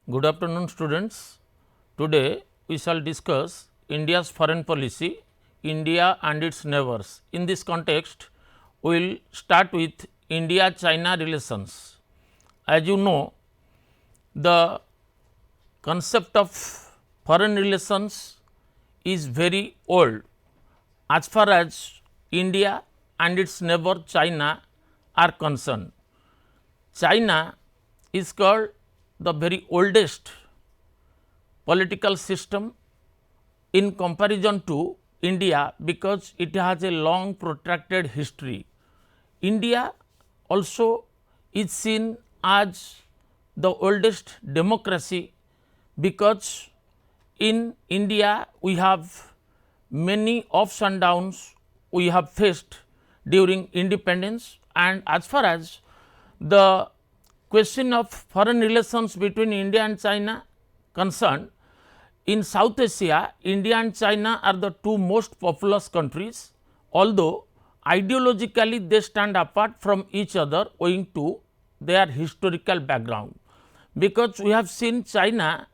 Good afternoon, students. Today we shall discuss India's foreign policy, India and its neighbors. In this context, we will start with India-China relations. As you know, the concept of foreign relations is very old as far as India and its neighbor China are concerned. China is called the very oldest political system in comparison to India, because it has a long protracted history. India also is seen as the oldest democracy, because in India we have many ups and downs we have faced during independence, and as far as the question of foreign relations between India and China concerned, in South Asia, India and China are the two most populous countries, although ideologically they stand apart from each other owing to their historical background. Because we have seen China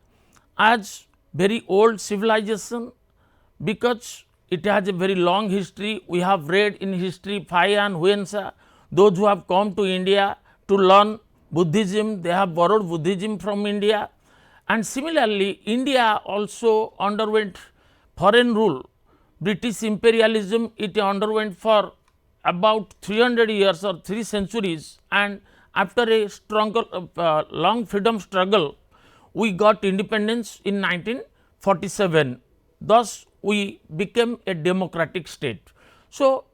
as very old civilization, because it has a very long history. We have read in history Fai and Huensha, those who have come to India to learn Buddhism, they have borrowed Buddhism from India. And similarly, India also underwent foreign rule, British imperialism. It underwent for about 300 years or 3 centuries, and after a stronger long freedom struggle, we got independence in 1947. Thus, we became a democratic state. So,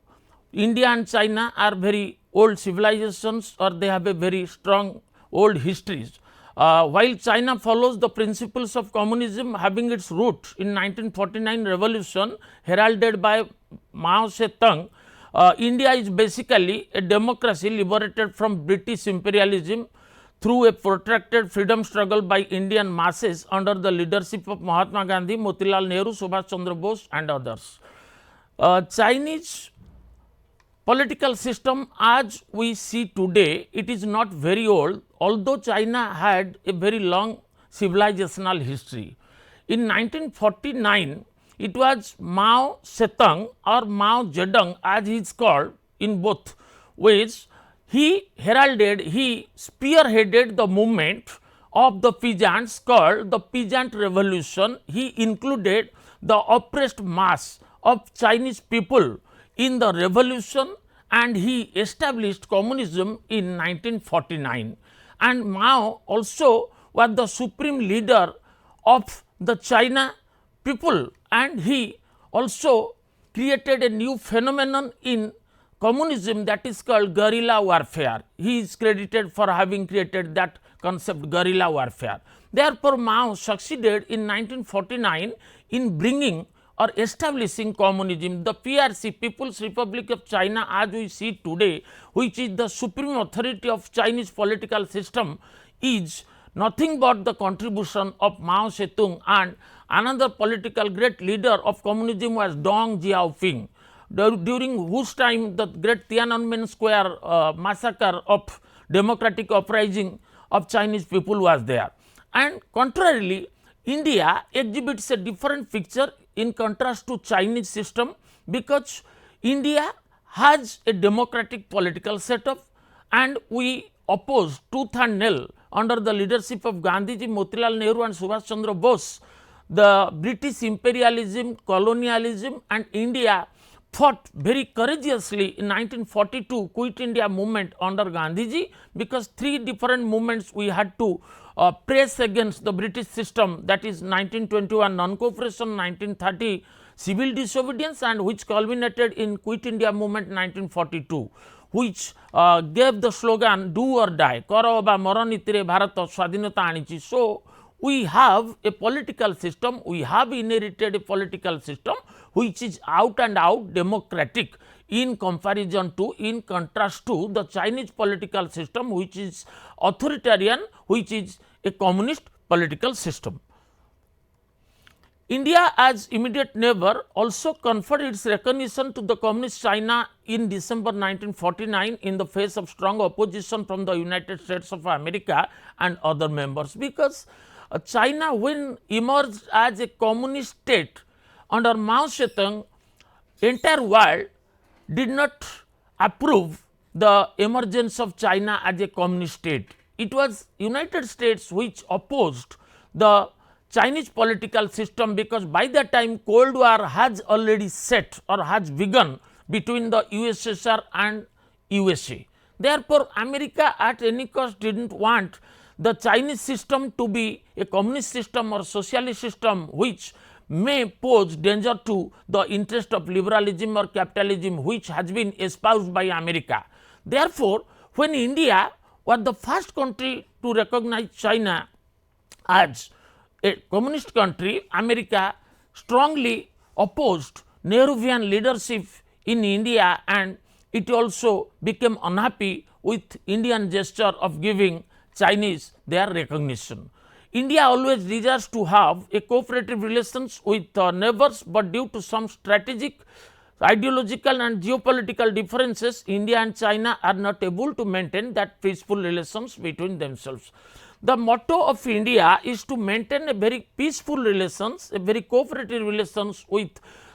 India and China are very old civilizations, or they have a very strong old histories. While China follows the principles of communism, having its root in 1949 revolution heralded by Mao Zedong, India is basically a democracy liberated from British imperialism through a protracted freedom struggle by Indian masses under the leadership of Mahatma Gandhi, Motilal Nehru, Subhash Chandra Bose and others. Chinese political system as we see today, it is not very old, although China had a very long civilizational history. In 1949, it was Mao Zedong or Mao Zedong as he is called in both ways. He heralded, he spearheaded the movement of the peasants called the Peasant Revolution. He included the oppressed mass of Chinese people in the revolution, and he established communism in 1949. And Mao also was the supreme leader of the China people, and he also created a new phenomenon in communism, that is called guerrilla warfare. He is credited for having created that concept, guerrilla warfare. Therefore, Mao succeeded in 1949 in bringing or establishing communism. The PRC, People's Republic of China, as we see today, which is the supreme authority of Chinese political system, is nothing but the contribution of Mao Zedong, and another political great leader of communism was Deng Xiaoping, during whose time the great Tiananmen Square massacre of democratic uprising of Chinese people was there. And contrarily, India exhibits a different picture in contrast to Chinese system, because India has a democratic political setup, and we oppose tooth and nail under the leadership of Gandhiji, Motilal Nehru and Subhash Chandra Bose the British imperialism, colonialism, and India fought very courageously in 1942 Quit India movement under Gandhiji, because 3 different movements we had to press against the British system, that is 1921 non-cooperation, 1930 civil disobedience, and which culminated in Quit India movement 1942, which gave the slogan do or die, karo ba mara nitire bharata swadhinata anichi. So, we have a political system, we have inherited a political system which is out and out democratic in comparison to, in contrast to the Chinese political system, which is authoritarian, which is a communist political system. India as immediate neighbor also conferred its recognition to the communist China in December 1949 in the face of strong opposition from the United States of America and other members, because China, when emerged as a communist state under Mao Zedong, entire world did not approve the emergence of China as a communist state. It was United States which opposed the Chinese political system, because by that time Cold War has already set or has begun between the USSR and USA. Therefore, America at any cost did not want the Chinese system to be a communist system or socialist system which may pose danger to the interest of liberalism or capitalism, which has been espoused by America. Therefore, when India was the first country to recognize China as a communist country, America strongly opposed Nehruvian leadership in India, and it also became unhappy with Indian gesture of giving Chinese their recognition. India always desires to have a cooperative relations with neighbors, but due to some strategic, ideological and geopolitical differences, India and China are not able to maintain that peaceful relations between themselves. The motto of India is to maintain a very peaceful relations, a very cooperative relations with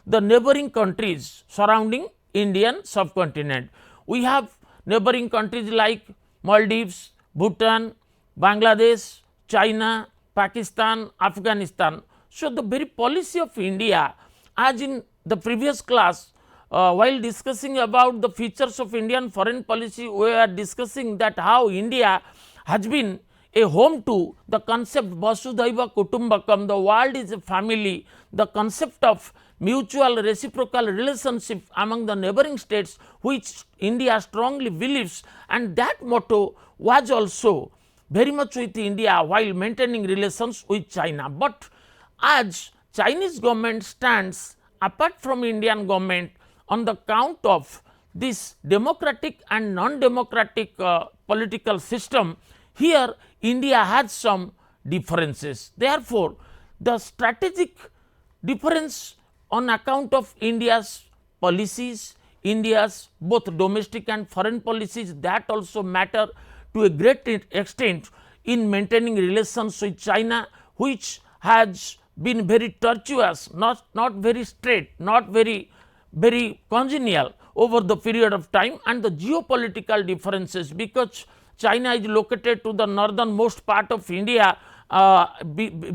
the neighboring countries surrounding Indian subcontinent. We have neighboring countries like Maldives, Bhutan, Bangladesh, China, Pakistan, Afghanistan. So, the very policy of India, as in the previous class, while discussing about the features of Indian foreign policy, we are discussing that how India has been a home to the concept Vasudhaiva Kutumbakam, the world is a family, the concept of mutual reciprocal relationship among the neighboring states, which India strongly believes, and that motto was also very much with India while maintaining relations with China. But as Chinese government stands apart from Indian government on the count of this democratic and non-democratic political system, here India has some differences. Therefore, the strategic difference on account of India's policies, India's both domestic and foreign policies, that also matter to a great extent in maintaining relations with China, which has been very tortuous, not very straight, not very congenial over the period of time, and the geopolitical differences, because China is located to the northernmost part of India,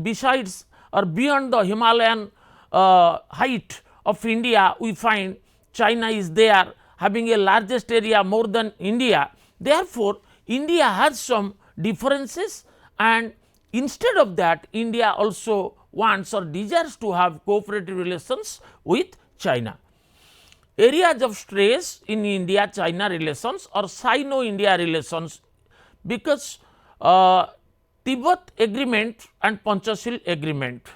besides or beyond the Himalayan height of India, we find China is there having a largest area more than India. Therefore, India has some differences, and instead of that India also wants or desires to have cooperative relations with China. Areas of stress in India-China relations or Sino-India relations, because Tibet agreement and Panchashil agreement.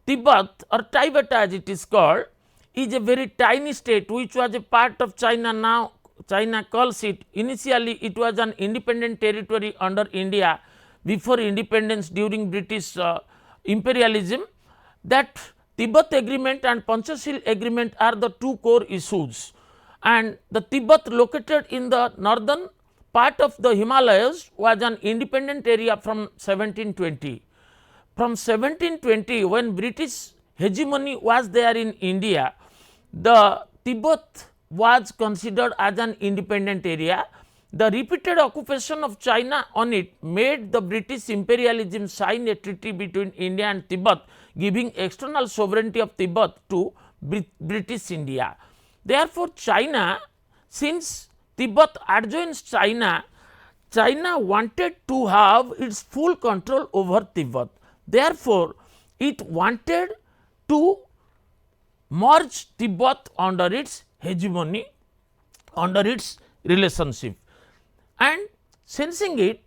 Tibet or Tibet as it is called is a very tiny state which was a part of China. Now China calls it, initially it was an independent territory under India before independence during British imperialism. That Tibet agreement and Panchashil agreement are the two core issues, and the Tibet located in the northern part of the Himalayas was an independent area from 1720. From 1720, when British hegemony was there in India, the Tibet was considered as an independent area. The repeated occupation of China on it made the British imperialism sign a treaty between India and Tibet, giving external sovereignty of Tibet to British India. Therefore, China, since Tibet adjoins China, China wanted to have its full control over Tibet. Therefore, it wanted to merge Tibet under its hegemony, under its relationship, and sensing it,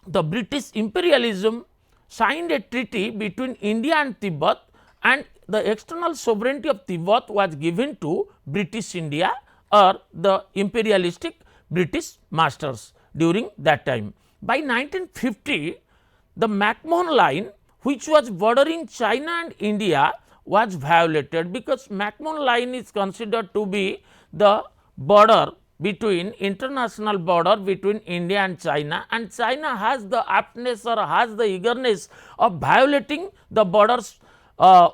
the British imperialism signed a treaty between India and Tibet, and the external sovereignty of Tibet was given to British India or the imperialistic British masters during that time. By 1950, the McMahon line, which was bordering China and India, was violated, because McMahon line is considered to be the border between international border between India and China has the aptness or has the eagerness of violating the borders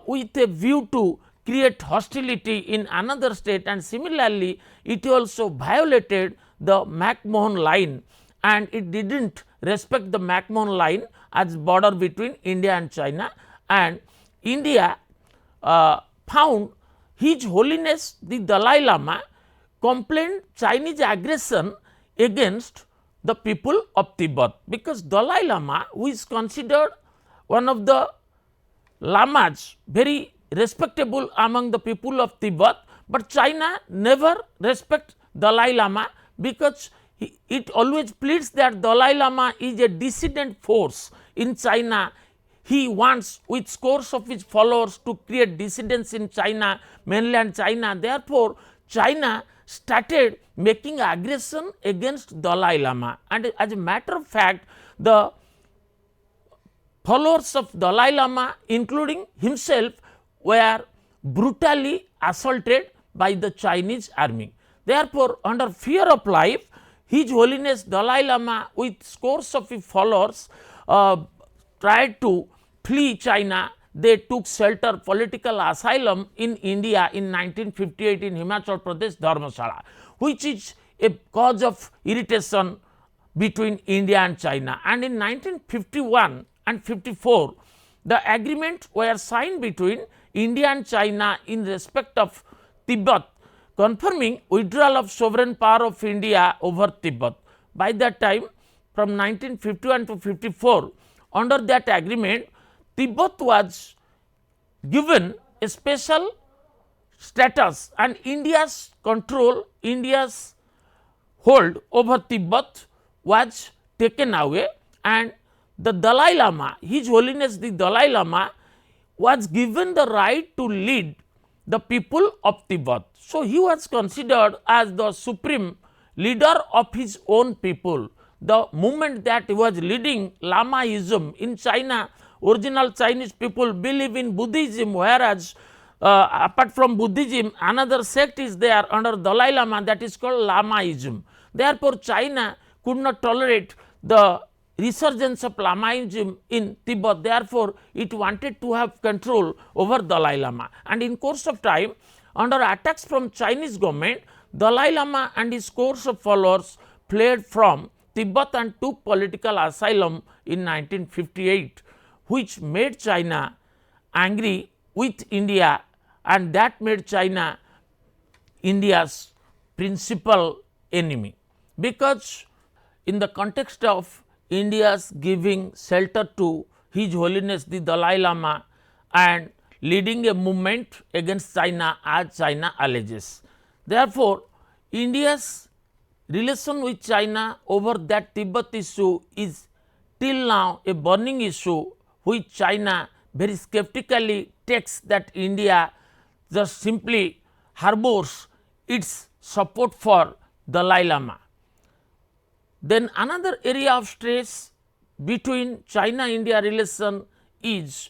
with a view to create hostility in another state, and similarly it also violated the McMahon line and it did not respect the McMahon line as border between India and China, and India found His Holiness the Dalai Lama complained Chinese aggression against the people of Tibet, because Dalai Lama, who is considered one of the lamas very respectable among the people of Tibet, but China never respect Dalai Lama because it always pleads that Dalai Lama is a dissident force in China. He wants with scores of his followers to create dissidents in China, mainland China. Therefore, China started making aggression against Dalai Lama, and as a matter of fact, the followers of Dalai Lama including himself were brutally assaulted by the Chinese army. Therefore, under fear of life, His Holiness Dalai Lama with scores of his followers tried to flee China. They took shelter, political asylum in India in 1958 in Himachal Pradesh, Dharmasala, which is a cause of irritation between India and China. And in 1951 and 54, the agreement were signed between India and China in respect of Tibet, confirming withdrawal of sovereign power of India over Tibet. By that time, from 1951 to 54, under that agreement, Tibet was given a special status and India's control, India's hold over Tibet was taken away, and the Dalai Lama, His Holiness the Dalai Lama, was given the right to lead the people of Tibet. So, he was considered as the supreme leader of his own people. The movement that he was leading, Lamaism in China, original Chinese people believe in Buddhism, whereas apart from Buddhism, another sect is there under Dalai Lama, that is called Lamaism. Therefore, China could not tolerate the resurgence of Lamaism in Tibet. Therefore, it wanted to have control over Dalai Lama, and in course of time, under attacks from Chinese government, Dalai Lama and his scores of followers fled from Tibet and took political asylum in 1958, which made China angry with India, and that made China India's principal enemy, because in the context of India's giving shelter to His Holiness the Dalai Lama and leading a movement against China as China alleges. Therefore, India's relation with China over that Tibet issue is till now a burning issue, which China very skeptically takes that India just simply harbors its support for Dalai Lama. Then another area of stress between China-India relation is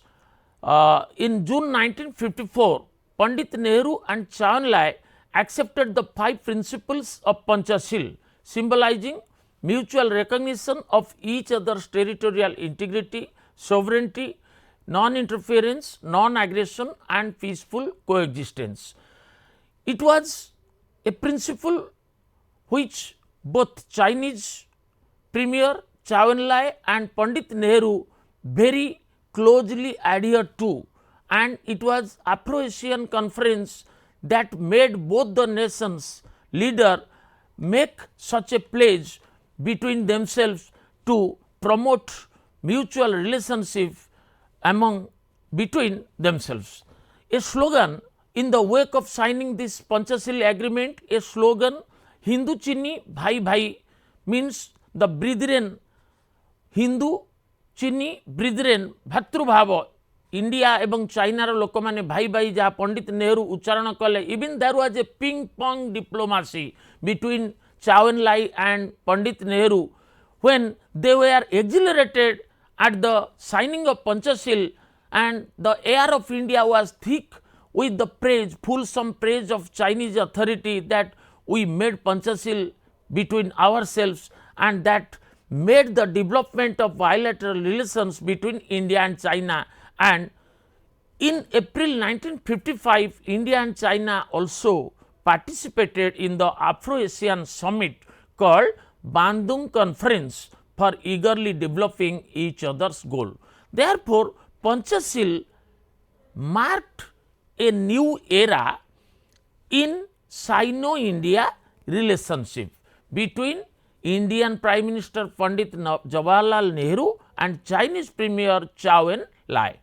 in June 1954, Pandit Nehru and Chow En-lai accepted the 5 principles of Panchashil, symbolizing mutual recognition of each other's territorial integrity, sovereignty, non-interference, non-aggression and peaceful coexistence. It was a principle which both Chinese Premier Chow En-lai and Pandit Nehru very closely adhered to, and it was Afro-Asian conference that made both the nations leader make such a pledge between themselves to promote mutual relationship among between themselves. A slogan in the wake of signing this Panchashil agreement, a slogan Hindu Chini Bhai Bhai means the brethren, Hindu Chini brethren, Bhatrubhava, India ebong China lok mane bhai bhai jaha Pandit Nehru uchcharan kale. Even there was a ping pong diplomacy between Chow En-lai and Pandit Nehru when they were exhilarated at the signing of Panchashil, and the air of India was thick with the praise, fulsome praise of Chinese authority that we made Panchashil between ourselves, and that made the development of bilateral relations between India and China. And in April 1955, India and China also participated in the Afro-Asian summit called Bandung Conference for eagerly developing each other's goal. Therefore, Panchashil marked a new era in Sino-India relationship between Indian Prime Minister Pandit Jawaharlal Nehru and Chinese Premier Zhou Enlai.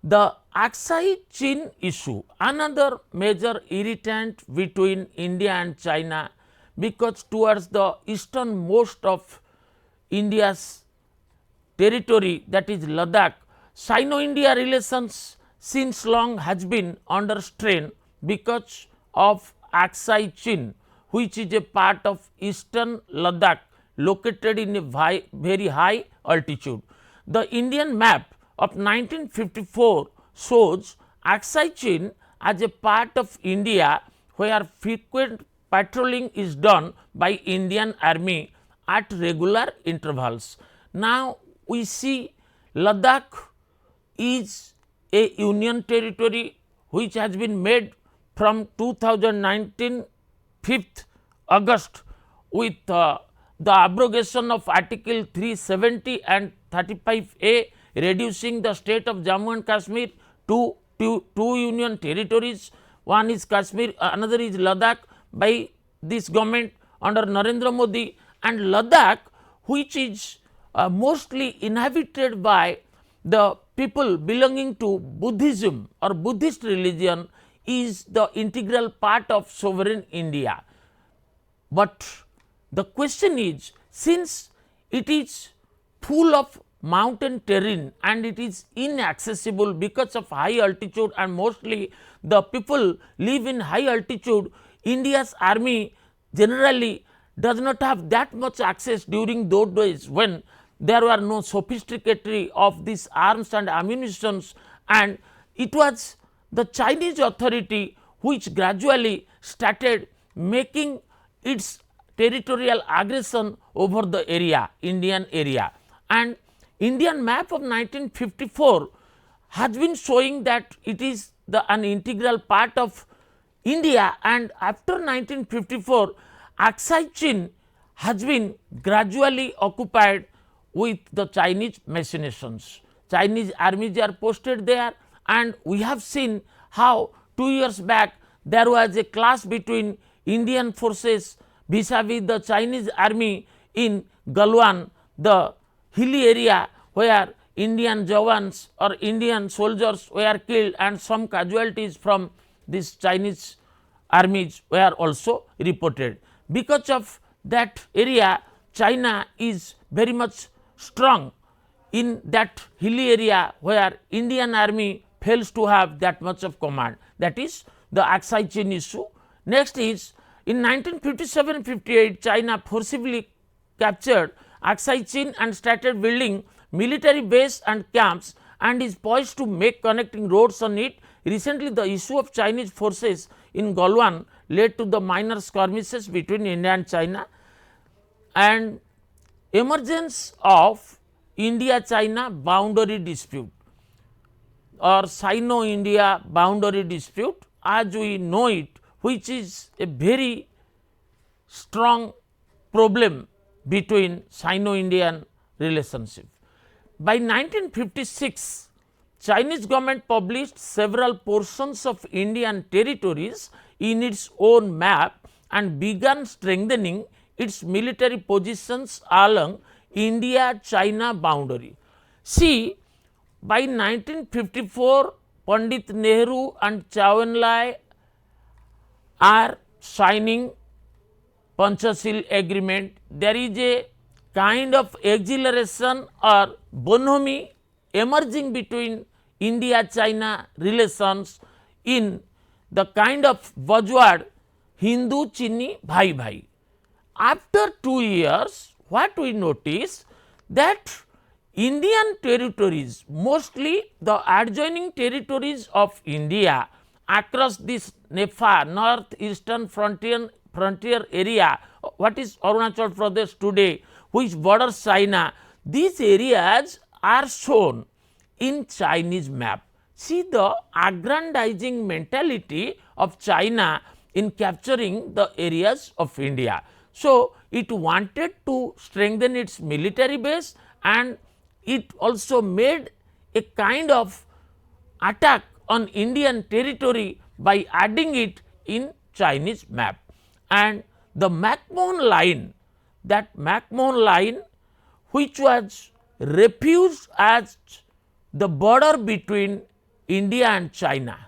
The Aksai Chin issue, another major irritant between India and China, because towards the easternmost of India's territory, that is Ladakh, Sino-India relations since long has been under strain because of Aksai Chin, which is a part of eastern Ladakh located in a very high altitude. The Indian map of 1954 shows Aksai Chin as a part of India where frequent patrolling is done by Indian Army at regular intervals. Now, we see Ladakh is a union territory which has been made from 2019 5th August with the abrogation of Article 370 and 35A, reducing the state of Jammu and Kashmir to two union territories. One is Kashmir, another is Ladakh by this government under Narendra Modi, and Ladakh, which is mostly inhabited by the people belonging to Buddhism or Buddhist religion, is the integral part of sovereign India. But the question is, since it is full of mountain terrain and it is inaccessible because of high altitude, and mostly the people live in high altitude, India's army generally does not have that much access during those days when there were no sophisticated of these arms and ammunitions, and it was the Chinese authority which gradually started making its territorial aggression over the area, Indian area. And Indian map of 1954 has been showing that it is an integral part of India, and after 1954 Aksai Chin has been gradually occupied with the Chinese machinations. Chinese armies are posted there, and we have seen how 2 years back there was a clash between Indian forces vis-a-vis the Chinese army in Galwan, the hilly area where Indian Jawans or Indian soldiers were killed, and some casualties from this Chinese armies were also reported. Because of that area, China is very much strong in that hilly area where Indian army fails to have that much of command. That is the Aksai Chin issue. Next is in 1957-58, China forcibly captured Aksai Chin and started building military base and camps, and is poised to make connecting roads on it. Recently, the issue of Chinese forces in Galwan led to the minor skirmishes between India and China, and emergence of India-China boundary dispute or Sino-India boundary dispute as we know it, which is a very strong problem between Sino-Indian relationship. By 1956, Chinese government published several portions of Indian territories in its own map and began strengthening its military positions along India-China boundary. See, by 1954, Pandit Nehru and Zhou Enlai are signing Panchashil agreement. There is a kind of exhilaration or bonhomie emerging between India-China relations in the kind of buzzword Hindu Chini Bhai Bhai. After 2 years, what we notice that Indian territories, mostly the adjoining territories of India across this NEFA, northeastern frontier area, what is Arunachal Pradesh today, which borders China, these areas are shown in Chinese map. See the aggrandizing mentality of China in capturing the areas of India. So, it wanted to strengthen its military base, and it also made a kind of attack on Indian territory by adding it in Chinese map. And the McMahon line, that McMahon line which was refused as the border between India and China,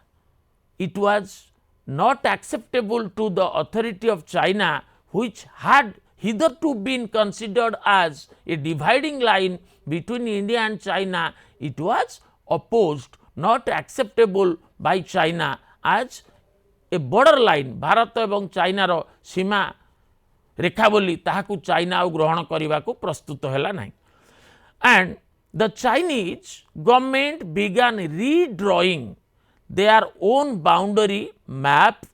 it was not acceptable to the authority of China, which had hitherto been considered as a dividing line between India and China. It was opposed, not acceptable by China as a border line. Bharat एवं China रो सीमा रेखा बोली ताहाकू China ग्रहण करने को प्रस्तुत है ना. And the Chinese government began redrawing their own boundary map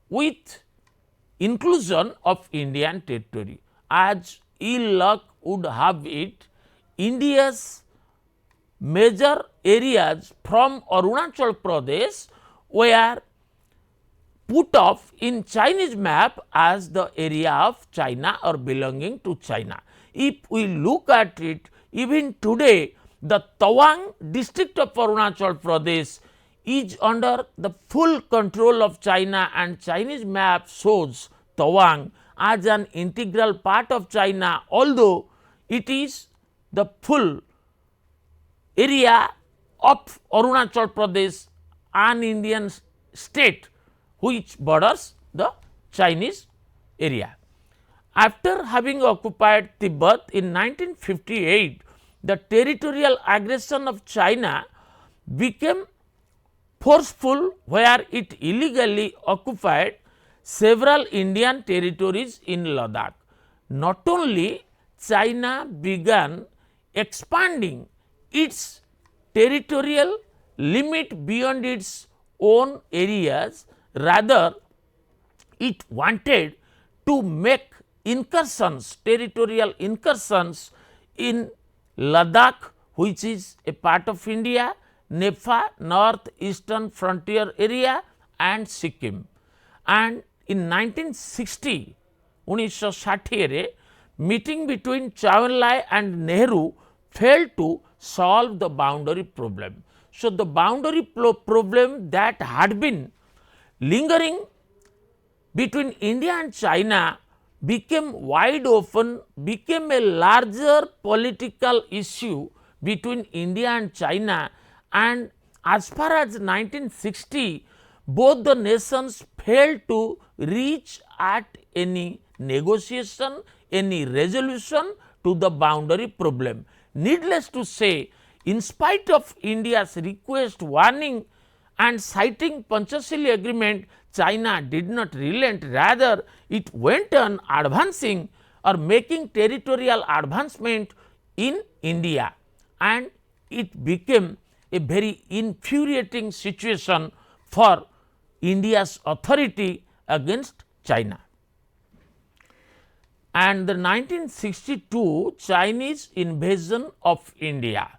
with inclusion of Indian territory. As ill luck would have it, India's major areas from Arunachal Pradesh were put off in Chinese map as the area of China or belonging to China. If we look at it, even today the Tawang district of Arunachal Pradesh is under the full control of China, and Chinese map shows Tawang as an integral part of China, although it is the full area of Arunachal Pradesh, an Indian state which borders the Chinese area. After having occupied Tibet in 1958, the territorial aggression of China became forceful, where it illegally occupied several Indian territories in Ladakh. Not only China began expanding its territorial limit beyond its own areas, rather it wanted to make incursions, territorial incursions in Ladakh, which is a part of India, Nepal, northeastern frontier area, and Sikkim. And in 1960, 1960 meeting between Chow En-lai and Nehru failed to solve the boundary problem. So, the boundary problem that had been lingering between India and China became wide open, became a larger political issue between India and China, and as far as 1960, both the nations failed to reach at any negotiation, any resolution to the boundary problem. Needless to say, in spite of India's request, warning and citing Panchashili agreement, China did not relent, rather it went on advancing or making territorial advancement in India, and it became a very infuriating situation for India's authority against China. And the 1962 Chinese invasion of India,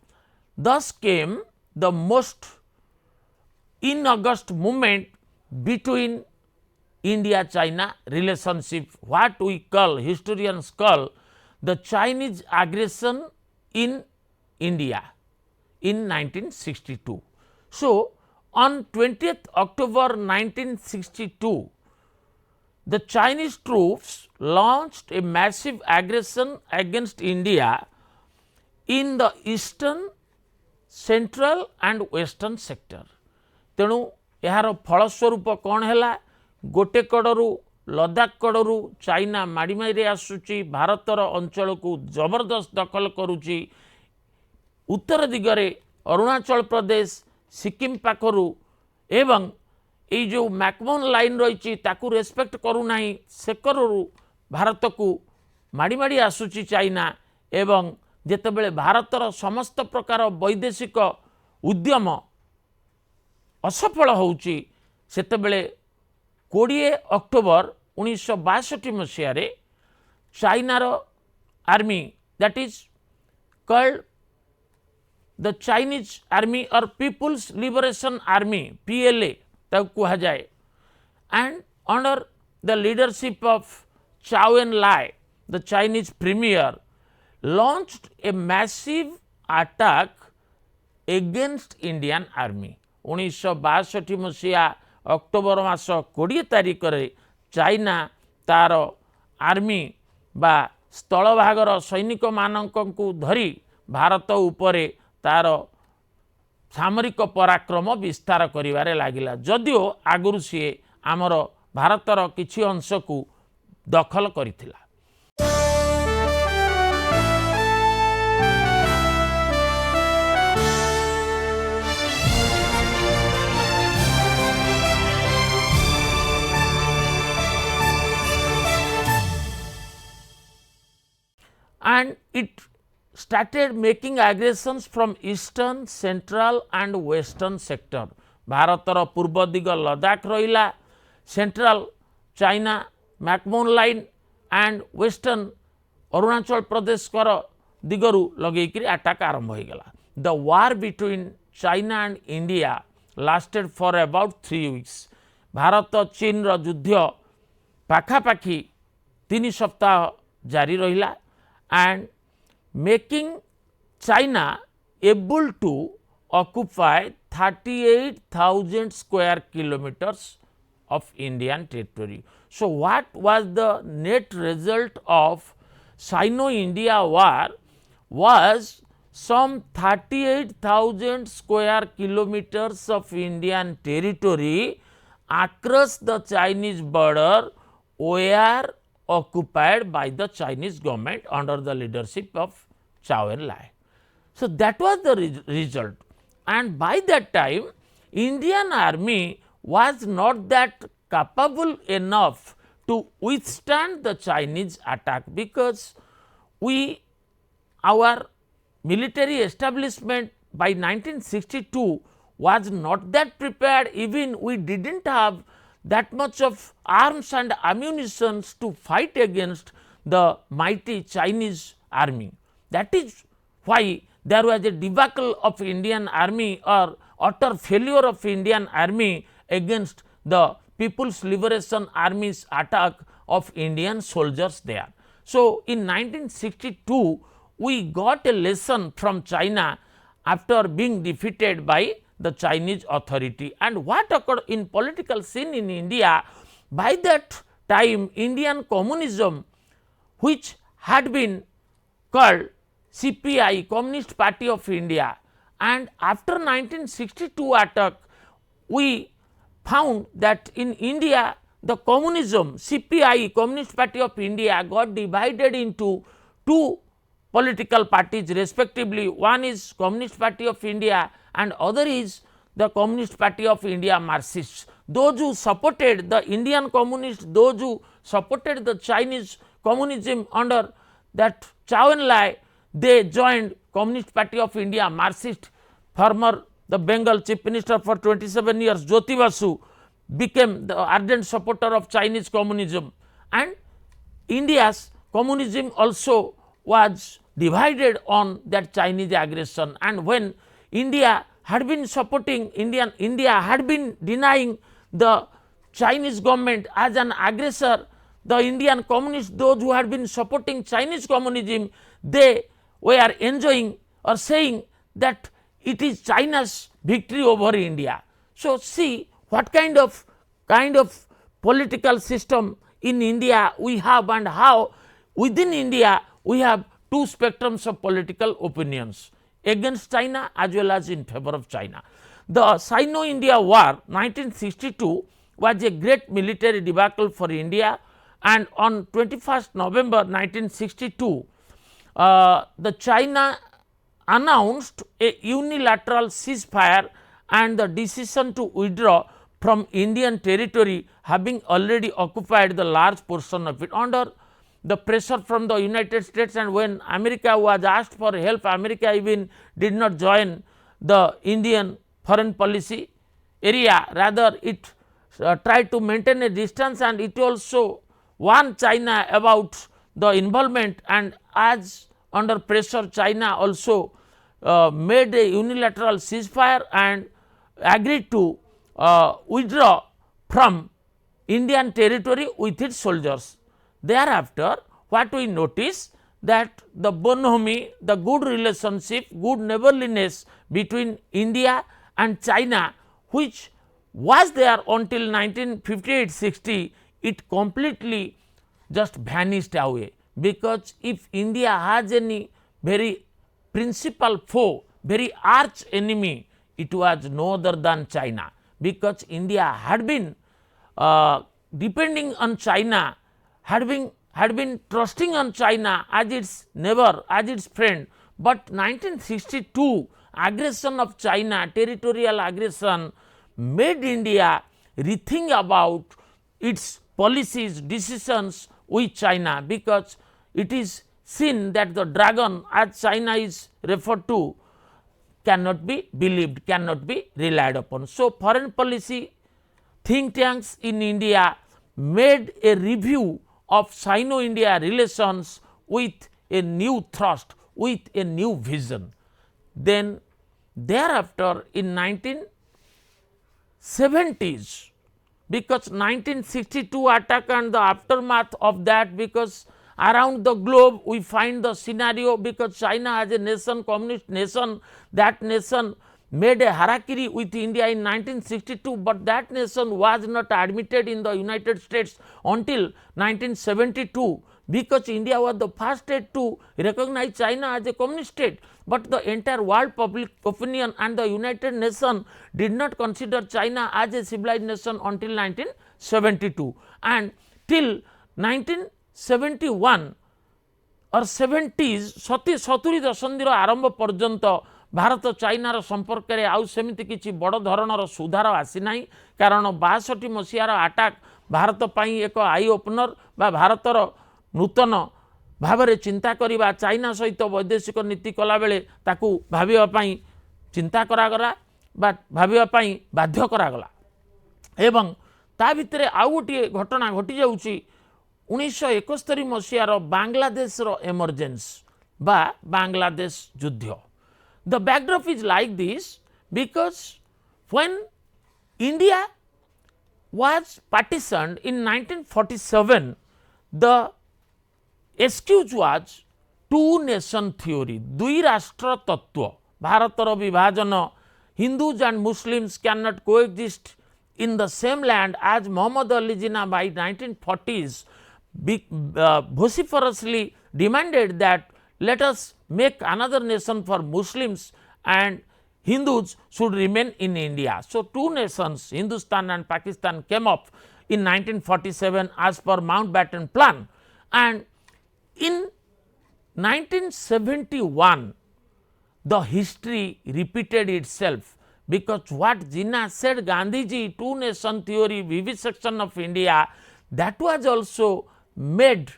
thus came the most in August movement between India-China relationship, what we call, historians call, the Chinese aggression in India in 1962. So, on 20th October 1962, the Chinese troops launched a massive aggression against India in the eastern, central and western sector. तेणु यार फलस्वरूप कौन है, गोटे कड़ू लद्दाख कड़ू China माड़ी मारी आसुची, भारतर अंचल को जबरदस्त दखल करुची, उत्तर दिगरे अरुणाचल प्रदेश, सिक्किम पाखरु एवं ये जो मैकमोहन लाइन रही ताकू रेस्पेक्ट करूना, सेकरु भारत को माड़ी माड़ी आसुची चाइना, एवं जेतेबेले भारतर समस्त प्रकार वैदेशिक उद्यम असफल होउची, सेतेबेले 20 अक्टोबर 1962 ମସିହାରେ ଚାଇନାର army that is called the Chinese Army or People's Liberation Army PLA ताकु कहा जाए and under the leadership of Chow En-lai, the Chinese premier, launched a massive attack against Indian Army. 1962 मसीहा अक्टोबर मास 20 तारिख रे China तार army बा स्थल भागर सैनिक मानकंकु धरी भारत उपरे तार सामरिक पराक्रम विस्तार करिवारे लागिला जदिओ आगुरु सी आमर भारतर किछि अंश को दखल करिथिला। And it started making aggressions from eastern, central and western sector. भारतर पूर्व दिग लद्दाख रहिला, central China McMahon line and western Arunachal Pradesh कर दिगरु लगेकरी अटैक आरंभ हो गला। The war between China and India lasted for about 3 weeks. Bharat चीन रो युद्ध पाखापाखी 3 सप्ताह जारी रहिला and making China able to occupy 38,000 square kilometers of Indian territory. So, what was the net result of Sino-India war was some 38,000 square kilometers of Indian territory across the Chinese border were occupied by the Chinese government under the leadership of Chow En-lai. So, that was the result, and by that time Indian army was not that capable enough to withstand the Chinese attack, because our military establishment by 1962 was not that prepared. Even we did not have that much of arms and ammunition to fight against the mighty Chinese army. That is why there was a debacle of Indian army or utter failure of Indian army against the People's Liberation Army's attack of Indian soldiers there. So, in 1962 we got a lesson from China after being defeated by the Chinese authority. And what occurred in political scene in India, by that time Indian communism, which had been called CPI, Communist Party of India, and after 1962 attack we found that in India the communism, CPI, Communist Party of India, got divided into 2 political parties respectively. One is Communist Party of India and other is the Communist Party of India Marxists. Those who supported the Indian communists, those who supported the Chinese communism under that Chow En-lai, they joined Communist Party of India Marxist. Former the Bengal Chief Minister for 27 years, Jyoti Basu, became the ardent supporter of Chinese communism, and India's communism also was divided on that Chinese aggression. And when India had been supporting India had been denying the Chinese government as an aggressor, the Indian communists, those who had been supporting Chinese communism, they were enjoying or saying that it is China's victory over India. So, see what kind of political system in India we have, and how within India we have 2 spectrums of political opinions against China as well as in favor of China. The Sino-India War 1962 was a great military debacle for India, and on 21st November 1962 the China announced a unilateral ceasefire and the decision to withdraw from Indian territory, having already occupied the large portion of it. Under the pressure from the United States, and when America was asked for help, America even did not join the Indian foreign policy area, rather it tried to maintain a distance, and it also warned China about the involvement, and as under pressure China also made a unilateral ceasefire and agreed to withdraw from Indian territory with its soldiers. Thereafter, what we notice that the bonhomie, the good relationship, good neighborliness between India and China, which was there until 1958-60, it completely just vanished away, because if India has any very principal foe, very arch enemy, it was no other than China, because India had been depending on China, had been trusting on China as its neighbor, as its friend. But 1962 aggression of China, territorial aggression, made India rethink about its policies, decisions with China, because it is seen that the dragon, as China is referred to, cannot be believed, cannot be relied upon. So, foreign policy think tanks in India made a review of Sino-India relations with a new thrust, with a new vision. Then thereafter in 1970s, because 1962 attack and the aftermath of that, because around the globe we find the scenario, because China as a nation, communist nation, that nation made a harakiri with India in 1962, but that nation was not admitted in the United States until 1972, because India was the first state to recognize China as a communist state, but the entire world public opinion and the United Nations did not consider China as a civilized nation until 1972, and till 1971 or 70s, 70 ଦଶନ୍ଧିର ଆରମ୍ଭ ପର୍ଯ୍ୟନ୍ତ ଭାରତ ଚାଇନାର ସମ୍ପର୍କରେ ଆଉ ସେମିତି କିଛି ବଡ଼ ଧରଣର ସୁଧାର ଆସିନାହିଁ, କାରଣ 62 ମସିହାର ଆଟାକ୍ ଭାରତ ପାଇଁ ଏକ ଆଇ ଓପନର, ବା ଭାରତର ନୂତନ ଭାବରେ ଚିନ୍ତା କରିବା, ଚାଇନା ସହିତ ବୈଦେଶିକ ନୀତି କଲାବେଳେ ତାକୁ ଭାବିବା ପାଇଁ ଚିନ୍ତା କରାଗଲା ବା ଭାବିବା ପାଇଁ ବାଧ୍ୟ କରାଗଲା। ଏବଂ ତା ଭିତରେ ଆଉ ଗୋଟିଏ ଘଟଣା ଘଟିଯାଉଛି 1971 ମସିହାର ବାଂଲାଦେଶର ଏମର୍ଜେନ୍ସ ବା ବାଂଲାଦେଶ ଯୁଦ୍ଧ। The backdrop is like this, because when India was partitioned in 1947, the excuse was two nation theory, ଦୁଇ ରାଷ୍ଟ୍ର ତତ୍ତ୍ୱ, ଭାରତର ବିଭାଜନ, Hindus and Muslims cannot coexist in the same land, as Muhammad Ali Jinnah by 1940s vociferously demanded that let us make another nation for Muslims and Hindus should remain in India. So, two nations, Hindustan and Pakistan, came up in 1947 as per Mountbatten plan, and in 1971 the history repeated itself, because what Jinnah said, Gandhiji, two nation theory, vivisection of India, that was also made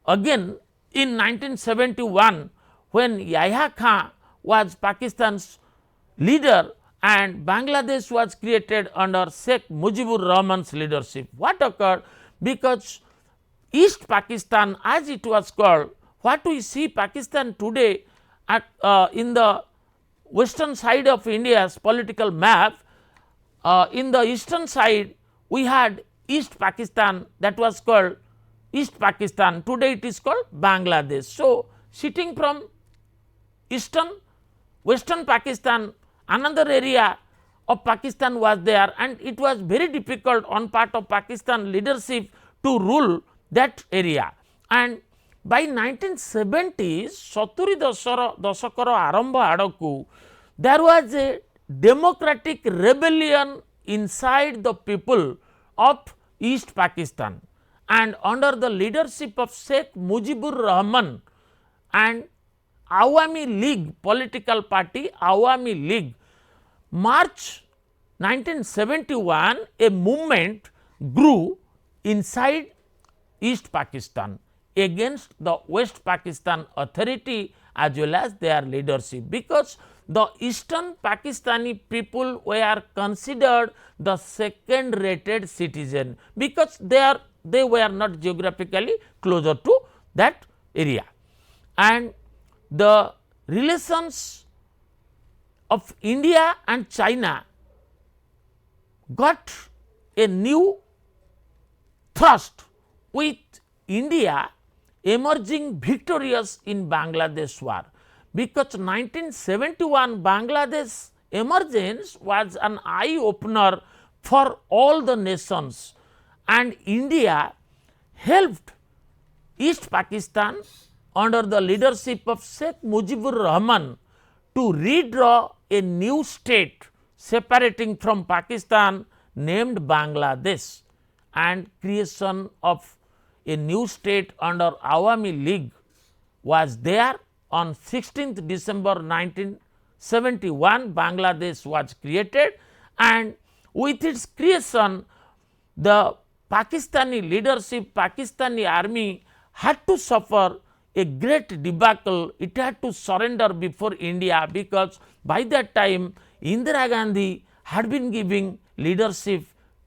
again in 1971 when Yahya Khan was Pakistan's leader and Bangladesh was created under Sheikh Mujibur Rahman's leadership. What occurred? Because East Pakistan, as it was called, what we see Pakistan today at in the western side of India's political map, in the eastern side we had East Pakistan, that was called East Pakistan, today it is called Bangladesh. So, sitting from eastern western Pakistan, another area of Pakistan was there, and it was very difficult on part of Pakistan leadership to rule that area. And by 1970s 70 ଦଶକର ଆରମ୍ଭ ଆଡ଼କୁ there was a democratic rebellion inside the people of East Pakistan, and under the leadership of Sheikh Mujibur Rahman and Awami League political party, Awami League, March 1971 a movement grew inside East Pakistan against the West Pakistan authority as well as their leadership, because the eastern Pakistani people were considered the second rated citizen, because their they were not geographically closer to that area. And the relations of India and China got a new thrust with India emerging victorious in Bangladesh war, because 1971 Bangladesh emergence was an eye opener for all the nations, and India helped East Pakistan under the leadership of Sheikh Mujibur Rahman to redraw a new state separating from Pakistan named Bangladesh, and creation of a new state under Awami League was there. On 16th December 1971 Bangladesh was created, and with its creation the Pakistani leadership, Pakistani army had to suffer a great debacle. It had to surrender before India, because by that time Indira Gandhi had been giving leadership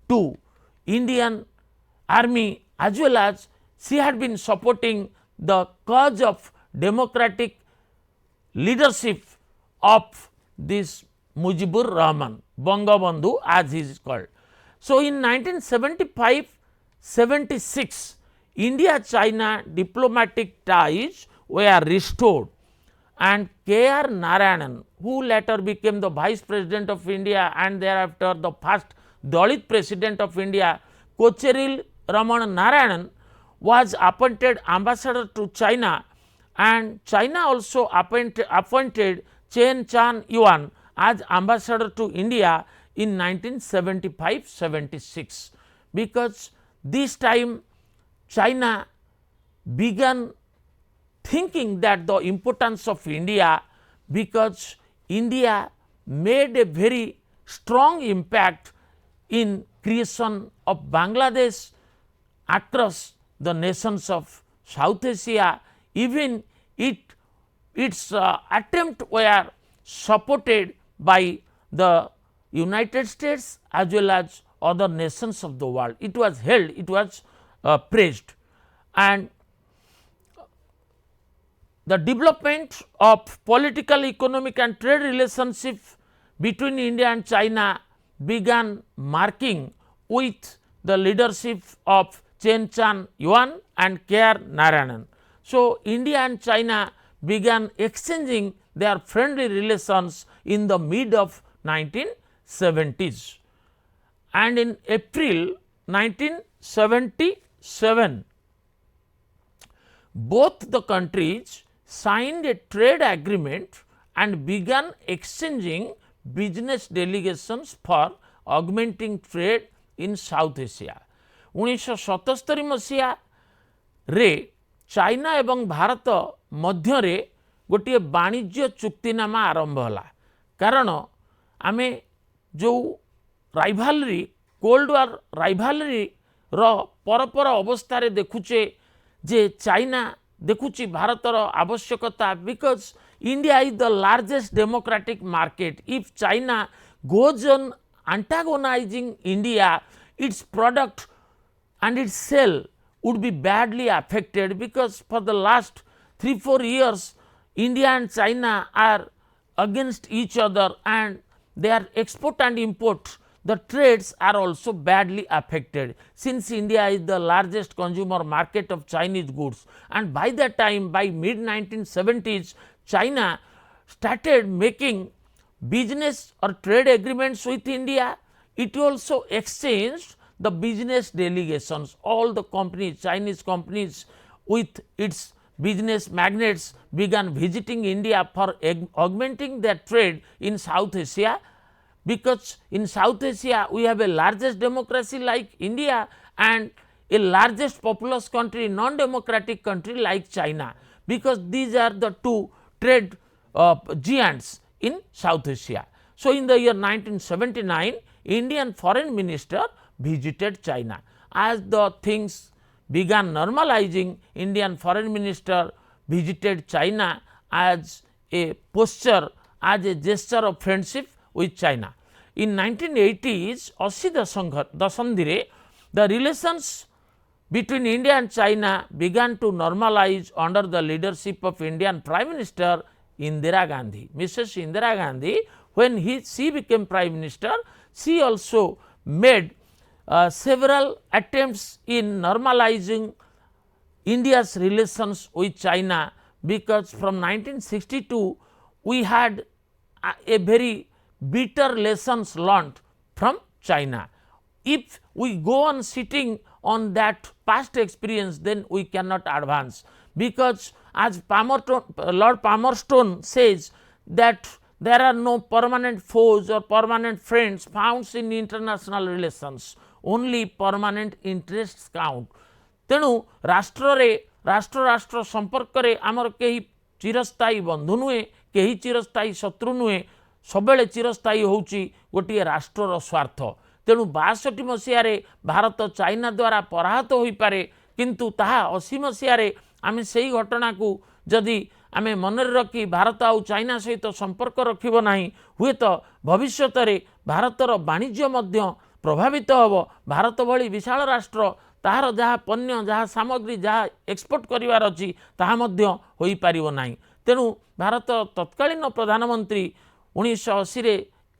to Indian army, as well as she had been supporting the cause of democratic leadership of this Mujibur Rahman, Bangabandhu as he is called. So, in 1975-76 India-China diplomatic ties were restored, and K. R. Narayanan, who later became the Vice President of India and thereafter the first Dalit President of India, Kocheril Raman Narayanan, was appointed ambassador to China, and China also appointed Chen Chan Yuan as ambassador to India in 1975-76, because this time China began thinking that the importance of India, because India made a very strong impact in creation of Bangladesh across the nations of South Asia. Even its attempt were supported by the United States as well as other nations of the world. It was held, it was praised, and the development of political, economic and trade relationship between India and China began marking with the leadership of Chen Chan Yuan and K. R. Narayanan. So, India and China began exchanging their friendly relations in the mid of 1970s, and in April 1977 both the countries signed a trade agreement and began exchanging business delegations for augmenting trade in South Asia. 1977 मसीहा रे China एवं भारत मध्य रे गोटे वाणिज्य चुक्तिनामा आरंभ होला, कारण आमे जो राइभालरी कोल्ड वार राइभालरी परपर अवस्था रे देखुचे जे चाइना देखुची भारतर आवश्यकता, because India is the largest democratic market. If China goes on antagonizing India, its product and its sale would be badly affected, because for the last 3-4 years India and China are against each other, and their export and import, the trades are also badly affected, since India is the largest consumer market of Chinese goods. And by that time, by mid 1970s, China started making business or trade agreements with India. It also exchanged the business delegations. All the companies, Chinese companies with its business magnates began visiting India for augmenting their trade in South Asia, because in South Asia we have a largest democracy like India and a largest populous country, non-democratic country like China, because these are the two trade giants in South Asia. So, in the year 1979, Indian foreign minister visited China. As the things began normalizing, Indian foreign minister visited China as a posture, as a gesture of friendship with China. In 1980s, 80 दशंधि रे the relations between India and China began to normalize under the leadership of Indian Prime Minister Indira Gandhi. Mrs. Indira Gandhi, when she became Prime Minister, she also made several attempts in normalizing India's relations with China, because from 1962 we had a very bitter lessons learned from China. If we go on sitting on that past experience, then we cannot advance, because as Lord Palmerston says that there are no permanent foes or permanent friends found in international relations, only permanent interests count. तेणु राष्ट्र संपर्क रे आमर कहीं चिरस्थायी बंधु नुहे, कहीं चिरस्थायी शत्रु नुहे, सबले चिरस्थायी होउची गोटे राष्ट्रर स्वार्थ। तेणु 62 मसीह भारत चाइना द्वारा पराहत हो पारे, किंतु ताहा 80 मसीह आमे सेही घटना को जदि आमे मन रखी भारत आउ चाइना सहित संपर्क रखिब नाही, हुए तो भविष्यत रे भारतर वाणिज्य मध्य प्रभावित होब। भारत भली विशाल राष्ट्र ताहार जहाँ पण्य जहाँ सामग्री जहाँ एक्सपोर्ट करिवार अछि ताहा मध्य होई पारिबो नाही। तेणु भारत तत्कालीन प्रधानमंत्री 1980 रे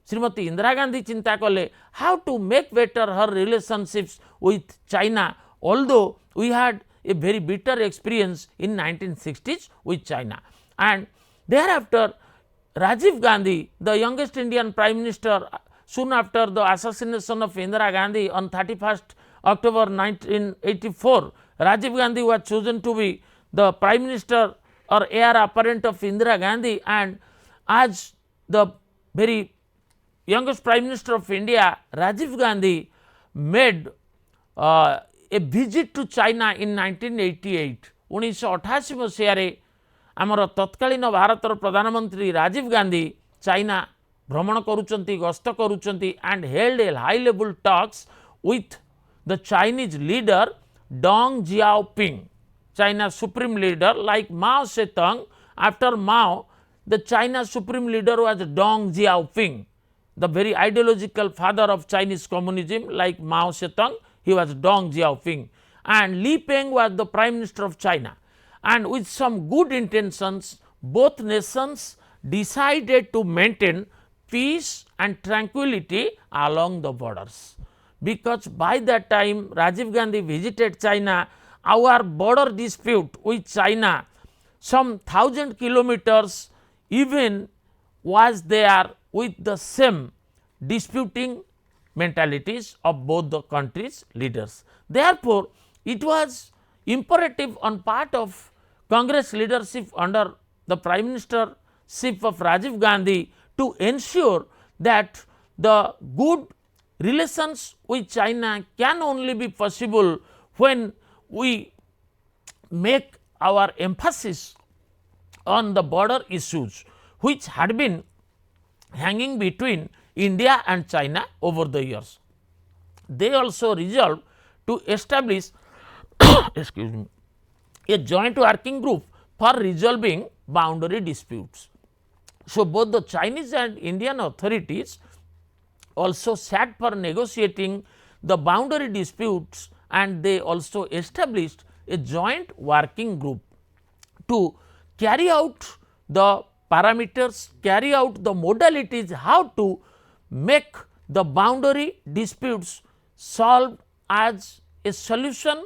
श्रीमती इंदिरा गांधी चिंता कले how to make better her relationships with China, although we had a very bitter experience in 1960s with China. And thereafter Rajiv Gandhi, the youngest Indian Prime Minister, soon after the assassination of Indira Gandhi on 31st October 1984, Rajiv Gandhi was chosen to be the Prime Minister or heir apparent of Indira Gandhi, and as the very youngest Prime Minister of India, Rajiv Gandhi made a visit to China in 1988. 1988 मसीह आमर तत्कालीन भारतर प्रधानमंत्री Rajiv Gandhi China भ्रमण करुचंती, गस्त करुचंती, and held a high level talks with the Chinese leader Deng Xiaoping, China's supreme leader, like Mao Zedong. After Mao, the China supreme leader was Deng Xiaoping, the very ideological father of Chinese communism, like Mao Zedong. He was Deng Xiaoping, and Li Peng was the Prime Minister of China. And with some good intentions, both nations decided to maintain peace and tranquility along the borders. Because by that time Rajiv Gandhi visited China, our border dispute with China, some 1000 kilometers even was there, with the same disputing mentalities of both the countries' leaders. Therefore, it was imperative on part of Congress leadership under the Prime Ministership of Rajiv Gandhi to ensure that the good relations with China can only be possible when we make our emphasis on the border issues which had been hanging between India and China over the years. They also resolved to establish excuse me, a joint working group for resolving boundary disputes. So, both the Chinese and Indian authorities also sat for negotiating the boundary disputes, and they also established a joint working group to carry out the parameters, carry out the modalities how to make the boundary disputes solved as a solution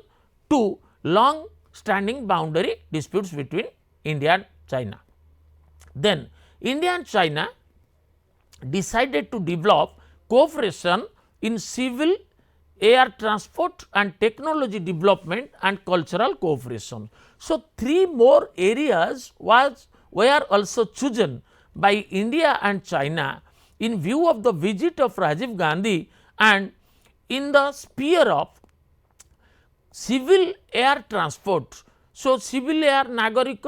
to long standing boundary disputes between India and China. Then India and China decided to develop cooperation in civil, air transport and technology development and cultural cooperation. So, 3 more areas were also chosen by India and China in view of the visit of Rajiv Gandhi, and in the sphere of civil air transport. So, civil air नागरिक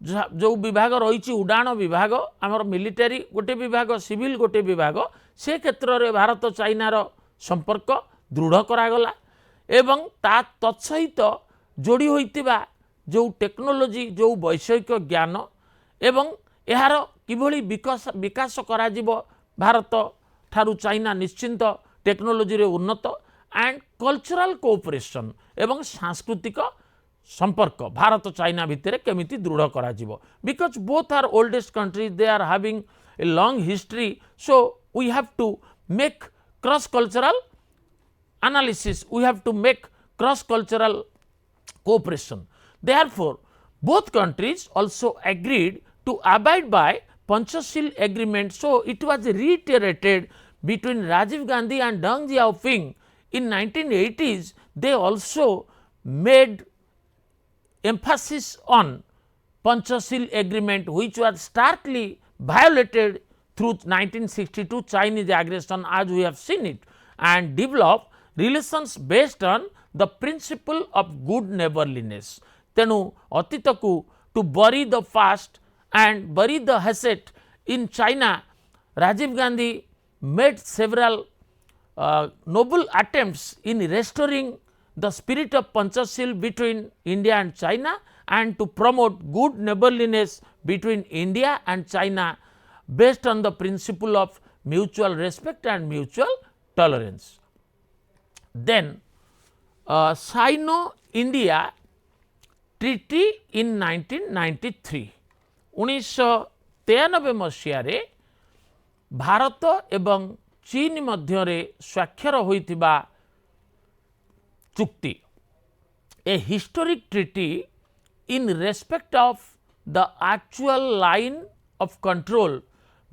जो विभाग रही उड़ान विभाग आमर military गोटे विभाग, civil गोटे विभाग, से क्षेत्र में भारत चाइनार संपर्क दृढ़ करागला एवं ता तत्सहित जोड़ी होइतिबा जो टेक्नोलोजी जो वैषयिक ज्ञान एवं यार किभली विकास कराजिबो भारत ठारू चाइना निश्चिंत टेक्नोलोजी रे उन्नत एंड कल्चरल कोऑपरेशन एवं सांस्कृतिक संपर्क भारत चाइना भितर केमिति दृढ़ करा जिवो because both are oldest countries they are having a long history so we have to make cross cultural analysis, we have to make cross cultural cooperation. Therefore, both countries also agreed to abide by Panchashil agreement. So, it was reiterated between Rajiv Gandhi and Deng Xiaoping in 1980s. They also made emphasis on Panchashil agreement, which was starkly violated through 1962 Chinese aggression as we have seen it, and developed relations based on the principle of good neighborliness. तेणु अतीत को to bury the past and bury the hatchet in China, Rajiv Gandhi made several noble attempts in restoring the spirit of Panchashil between India and China and to promote good neighborliness between India and China based on the principle of mutual respect and mutual tolerance. Then Sino-India Treaty in 1993 1993 मसीह भारत एवं चीन मध्य स्वाक्षर होइतिबा चुक्ति a historic treaty in respect of the actual line of control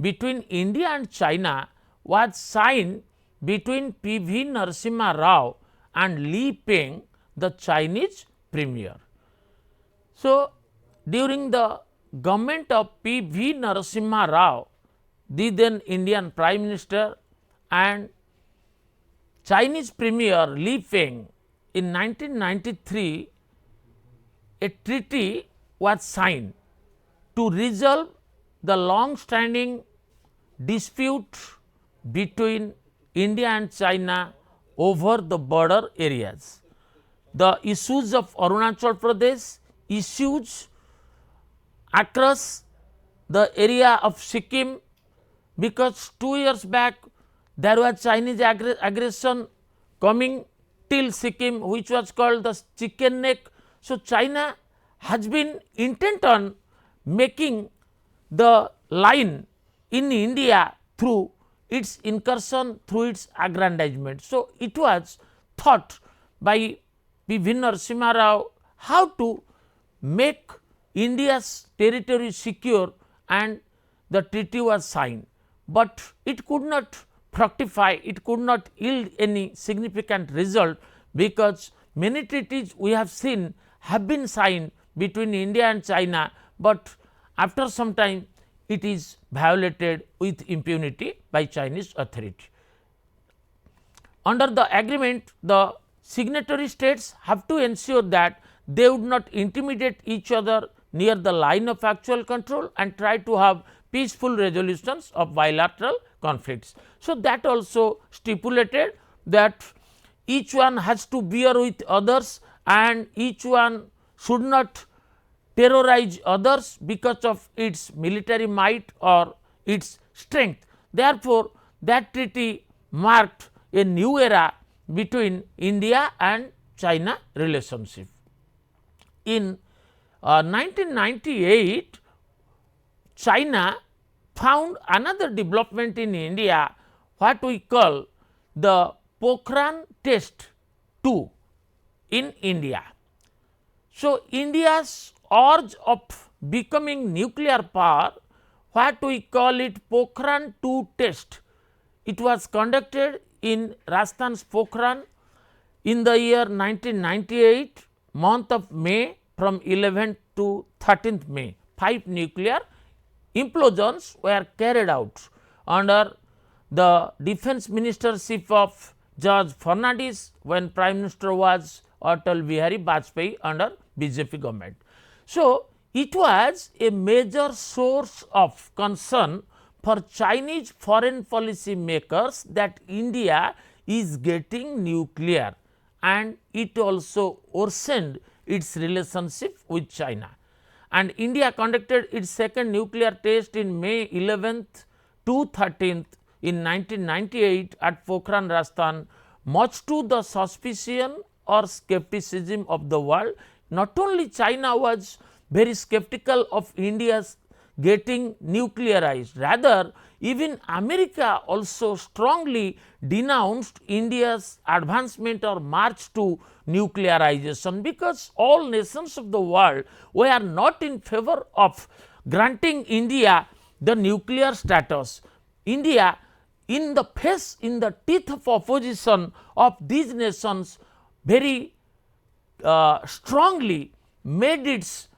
between India and China was signed between P.V. Narasimha Rao and Li Peng, the Chinese premier. So, during the government of P.V. Narasimha Rao, the then Indian Prime Minister, and Chinese premier Li Peng, in 1993, a treaty was signed to resolve the long standing dispute between India and China over the border areas. The issues of Arunachal Pradesh, issues across the area of Sikkim, because 2 years back there was Chinese aggression coming till Sikkim, which was called the chicken neck. So, China has been intent on making the line in India through its incursion, through its aggrandizement. So, it was thought by P.V. Narasimha Rao how to make India's territory secure, and the treaty was signed, but it could not fructify, it could not yield any significant result, because many treaties we have seen have been signed between India and China, but after some time it is violated with impunity by Chinese authority. Under the agreement, the signatory states have to ensure that they would not intimidate each other near the line of actual control and try to have peaceful resolutions of bilateral conflicts. So, that also stipulated that each one has to bear with others and each one should not terrorize others because of its military might or its strength. Therefore, that treaty marked a new era between India and China relationship. In 1998, China found another development in India, what we call the Pokhran test 2 in India. So, India's urge of becoming nuclear power, what we call it Pokhran 2 test, it was conducted in Rajasthan's Pokhran in the year 1998, month of May, from 11th to 13th May. 5 nuclear implosions were carried out under the defense ministership of George Fernandez, when Prime Minister was Atal Bihari Vajpayee under BJP government. So, it was a major source of concern for Chinese foreign policy makers that India is getting nuclear, and it also worsened its relationship with China. And India conducted its second nuclear test in May 11th to 13th in 1998 at Pokhran, Rajasthan, much to the suspicion or skepticism of the world. Not only China was very skeptical of India's getting nuclearized, rather even America also strongly denounced India's advancement or march to nuclearization, because all nations of the world were not in favor of granting India the nuclear status. India, in the face, in the teeth of opposition of these nations, very strongly made its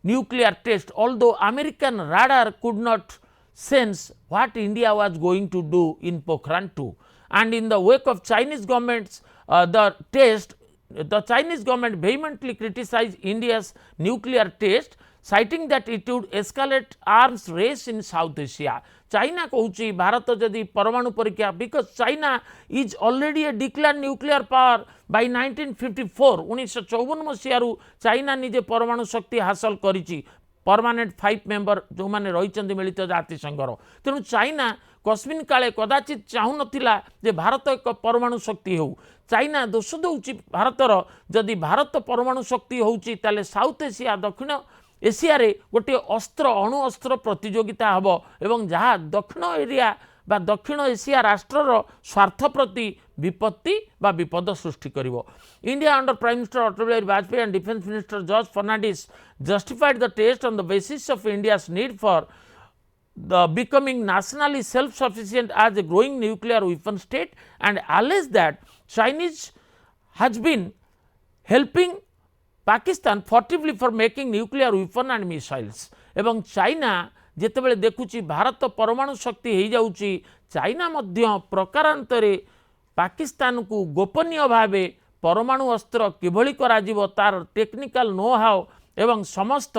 nuclear test, although American radar could not sense what India was going to do in Pokhran 2. And in the wake of Chinese government's the test, the Chinese government vehemently criticized India's nuclear test, citing that it would escalate arms race in South Asia. China कहूँ भारत जदि परमाणु परीक्षा, because China is already a declared nuclear power by 1954, 1954 Masih China निजे परमाणु शक्ति हासिल करिछि, permanent 5 member जो माने रहिचंदी मिलित जातिसंघर। तेणु चाइना कस्मिन काले कदाचित चाहू नथिला जे भारत एक परमाणु शक्ति हो। चाइना दोष दउछि भारतर, जदि भारत परमाणु शक्ति होउछि ताले साउथ एशिया, दक्षिण एशिया रे गोटे अस्त्र अणु अस्त्र प्रतियोगिता हम एवं जहाँ दक्षिण एरिया बा दक्षिण एशिया राष्ट्रर स्वार्थ प्रति विपत्ति बा विपद सृष्टि करिवो। India under prime minister Atal Bihari Vajpayee and defence minister George Fernandes justified the test on the basis of India's need for the becoming nationally self-sufficient as a growing nuclear weapon state, and alleged that Chinese has been helping Pakistan forcibly for making nuclear weapon and missiles. एवं China जेतेबेले देखुची Bharat परमाणु शक्ति हो जाउची, China मध्य प्रकारांतरे पाकिस्तान को गोपनीय भावे परमाणु अस्त्र किभली कराजिवो तार टेक्निकल नो हाउ एवं समस्त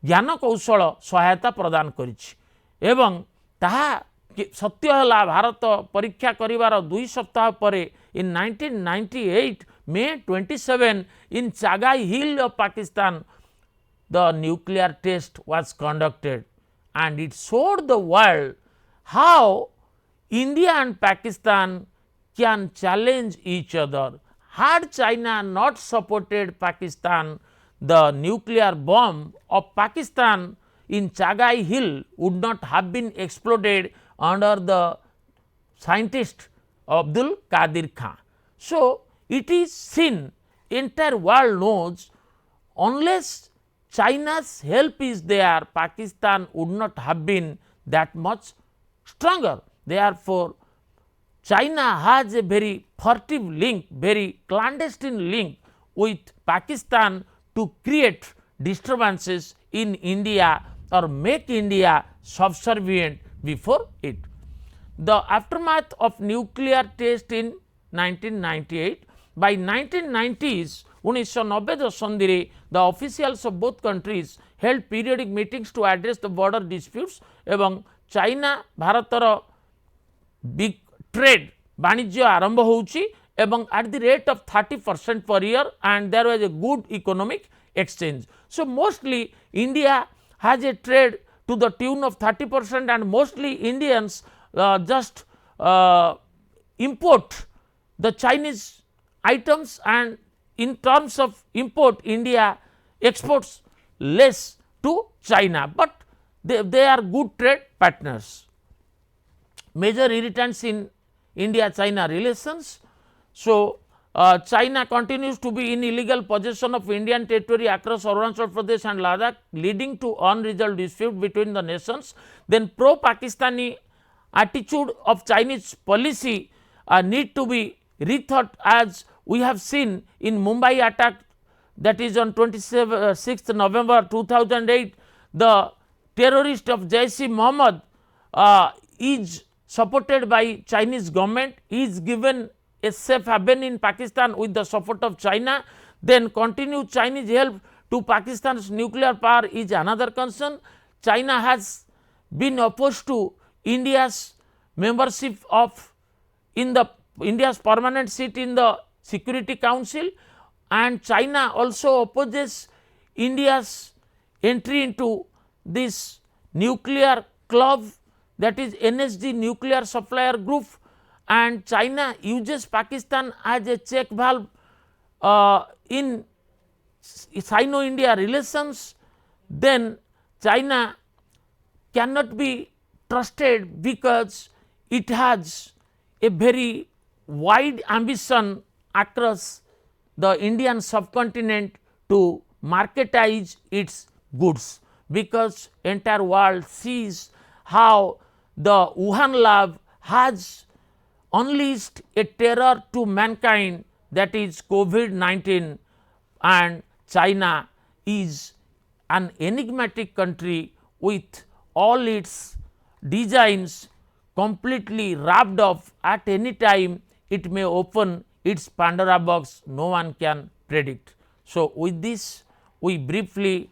ज्ञान कौशल सहायता प्रदान करिछि। एवं ताहा सत्य हला भारत परीक्षा करिवार 2 सप्ताह परे इन 1998 May 27 in Chagai Hill of Pakistan the nuclear test was conducted, and it showed the world how India and Pakistan can challenge each other. Had China not supported Pakistan, the nuclear bomb of Pakistan in Chagai Hill would not have been exploded under the scientist Abdul Qadir Khan. So, it is seen, entire world knows, unless China's help is there, Pakistan would not have been that much stronger. Therefore, China has a very furtive link, very clandestine link with Pakistan to create disturbances in India or make India subservient before it. The aftermath of nuclear test in 1998, by 1990s, 1990 दशंधि the officials of both countries held periodic meetings to address the border disputes एवं China भारतर big trade वाणिज्य आरंभ होउची एवं at the rate of 30% per year, and there was a good economic exchange. So, mostly India has a trade to the tune of 30%, and mostly Indians just import the Chinese items, and in terms of import India exports less to China, but they are good trade partners. Major irritants in India-China relations. So, China continues to be in illegal possession of Indian territory across Arunachal Pradesh and Ladakh, leading to unresolved dispute between the nations. Then pro-Pakistani attitude of Chinese policy need to be rethought, as we have seen in Mumbai attack, that is on 26th November 2008, the terrorist of Jaish-e-Mohammed is supported by Chinese government, is given a safe haven in Pakistan with the support of China. Then continued Chinese help to Pakistan's nuclear power is another concern. China has been opposed to India's membership of India's permanent seat in the Security Council, and China also opposes India's entry into this nuclear club, that is NSG nuclear supplier group, and China uses Pakistan as a check valve in Sino-India relations, then China cannot be trusted because it has a very wide ambition across the Indian subcontinent to marketize its goods, because entire world sees how the Wuhan lab has unleashed a terror to mankind, that is COVID-19, and China is an enigmatic country with all its designs completely wrapped up. At any time it may open its Pandora box, no one can predict. So, with this we briefly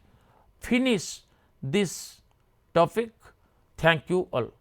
finish this topic. Thank you all.